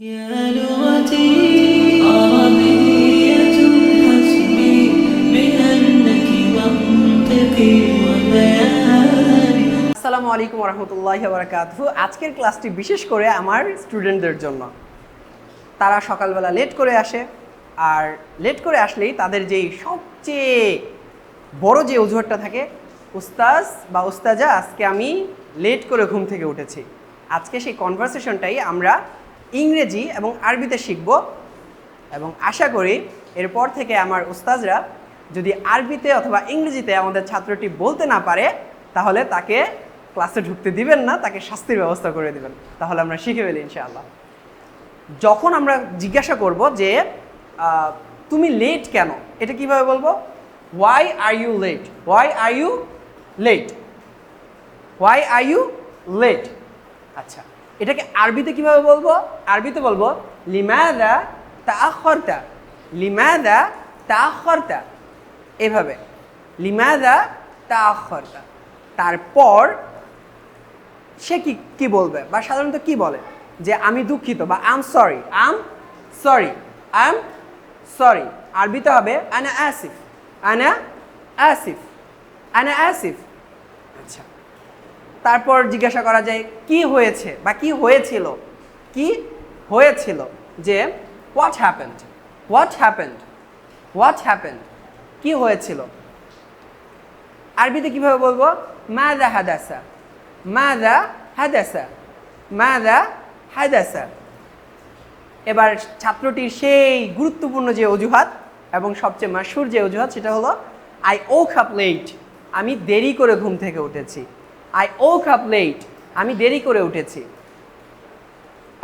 يا لغتي عربية حسبي بأنك منطقي وبياني। আসসালামু আলাইকুম রহমতুল্লাহি ওয়া বারাকাতুহু। আজকের ক্লাসটি বিশেষ করে আমার স্টুডেন্টদের জন্য। তারা সকালবেলা লেট করে আসে, আর লেট করে আসলেই তাদের যেই সবচেয়ে বড় যে অজুহাতটা থাকে, উস্তাজ বা উস্তাজা আজকে আমি লেট করে ঘুম থেকে উঠেছি। আজকে সেই কনভারসেশনটাই আমরা ইংরেজি এবং আরবিতে শিখব, এবং আশা করি এরপর থেকে আমার উস্তাজরা যদি আরবিতে অথবা ইংরেজিতে আমাদের ছাত্রটি বলতে না পারে, তাহলে তাকে ক্লাসে ঢুকতে দিবেন না, তাকে শাস্তির ব্যবস্থা করে দিবেন, তাহলে আমরা শিখে ফেলি ইনশাআল্লাহ। যখন আমরা জিজ্ঞাসা করব যে তুমি লেট কেন, এটা কিভাবে বলবো? Why are you late, why are you late, why are you late. আচ্ছা, এটাকে আরবিতে কিভাবে বলবো? আরবিতে বলবো লিমাযা তাআখারতা, লিমাযা তাআখারতা, এভাবে লিমাযা তাআখারতা। তারপর সে কি বলবে, বা সাধারণত কি বলে যে আমি দুঃখিত, বা I am sorry, I am sorry, I am sorry. আরবিতে হবে আনা আসিফ, আনা আসিফ, আনা আসিফ। আচ্ছা, তারপর জিজ্ঞাসা করা যায় কি হয়েছে বা কি হয়েছিল, কি হয়েছিল, যে what happened, what happened, what happened, কি হয়েছিল। আরবিতে কিভাবে বলবো? মাযা হাদাসা, মাযা হাদাসা, মাযা হাদাসা। এবার ছাত্রটির সেই গুরুত্বপূর্ণ যে অজুহাত এবং সবচেয়ে মাশহুর যে অজুহাত, সেটা হলো আই woke up late, আমি দেরি করে ঘুম থেকে উঠেছি। আই woke up late, আমি দেরি করে উঠেছি।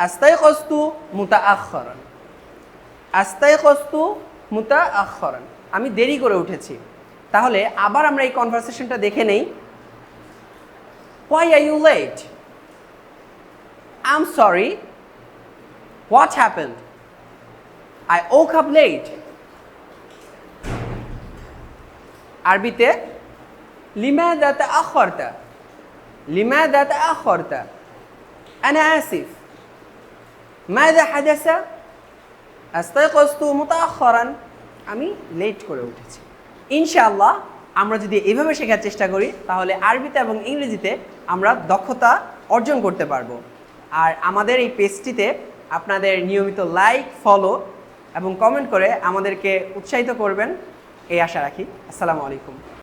আস্তাইকাযতু মুতাআখিরান, আস্তাইকাযতু মুতাআখিরান, আমি দেরি করে উঠেছি। তাহলে আবার আমরা এই কনভারসেশনটা দেখে নেই। Why are you late, I am sorry, what happened, I woke up late। আরবিতে লিমাযা তাআখারতা, লিমাযা তাআখারতা, আনা আসিফ, মাযা হাদাসা, আস্তাইকাযতু মুতাআখিরান, আমি লেট করে উঠেছি। ইনশাআল্লাহ আমরা যদি এভাবে শেখার চেষ্টা করি, তাহলে আরবিতে এবং ইংরেজিতে আমরা দক্ষতা অর্জন করতে পারবো। আর আমাদের এই পেজটিতে আপনাদের নিয়মিত লাইক, ফলো এবং কমেন্ট করে আমাদেরকে উৎসাহিত করবেন, এই আশা রাখি। আসসালামু আলাইকুম।